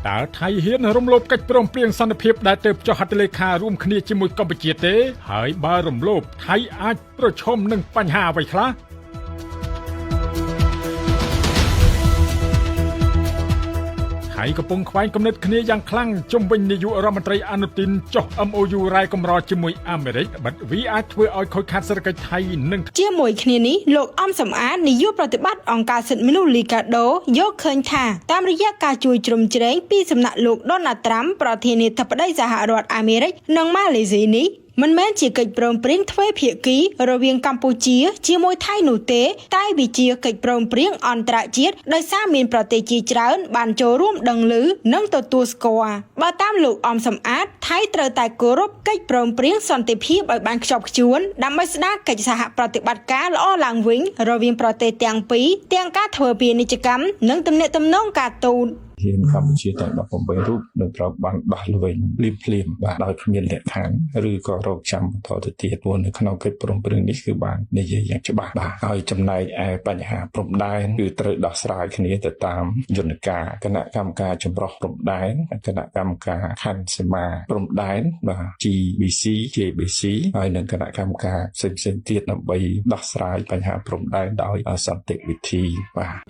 តើថៃហ៊ានរំលោភកិច្ចព្រមព្រៀងសន្តិភាពដែលទើបចុះហត្ថលេខារួមគ្នាជាមួយកម្ពុជាទេហើយបើរំលោភថៃអាចប្រឈមនឹងបញ្ហាអ្វីខ្លះថៃកំពុងខ្វែងគំនិតគ្នាយ៉ាងខ្លាំងជុំវិញនាយករដ្ឋមន្ត្រីអនុទីនចុះ MOU រ៉ែកម្រជាមួយអាមេរិកបិទវាអាចធ្វើឲ្យខូចខាតសេដ្ឋកិច្ចថៃនិងជាមួយគ្នានេះលោកអំសំអាតនាយកប្រតិបត្តិអង្គការសិទ្ធិមនុស្សលីកាដូយកឃើញថាតាមរយៈការជួយជ្រោមជ្រែងពីសំណាក់លោកដូណាល់ត្រាំប្រធានាធិបតីសហរដ្ឋអាមេរិកនិងម៉ាឡេស៊ីនេះមិនមែនជាកិច្ចព្រមព្រៀងទ្វេភាគីរវាងកម្ពុជាជាមួយថៃនោះទេតែវាជាកិច្ចព្រមព្រៀងអន្តរជាតិដោយសារមានប្រទេសជាច្រើនបានចូលរួមដឹងឮនិងទទួលស្គាល់បើតាមលោកអំសំអាតថៃត្រូវតែគោរពកិច្ចព្រមព្រៀងសន្តិភាពឲ្យបានខ្ជាប់ខ្ជួនដើម្បីស្ដារកិច្ចសហប្រតិបត្តិការល្អឡើងវិញរវាងប្រទេសទាំងពីរទាំងការធ្វើពាណិជ្ជកម្មនិងទំនាក់ទំនងការទូតហ៊ានកម្ពុជាទាំង18រូបនឹងត្រូវបានដោះលែងភ្លាមបាទដោយគ្មានលក្ខខណ្ឌឬក៏រកចាំបន្តទៅទៀតព្រោះនៅក្នុងកិច្ចព្រមព្រៀងនេះគឺបាននិយាយយ៉ាងច្បាស់បាទហើយចំណែកឯបញ្ហាព្រំដែនគឺត្រូវដោះស្រាយគ្នាទៅតាមយន្តការគណៈកម្មការចម្រុះព្រំដែនគណៈកម្មការខណ្ឌសីមាព្រំដែនបាទ GBC JBC ហើយនិងគណៈកម្មការផ្សេងៗទៀតដើម្បីដោះស្រាយបញ្ហាព្រំដែនដោយសន្តិវិធីបាទ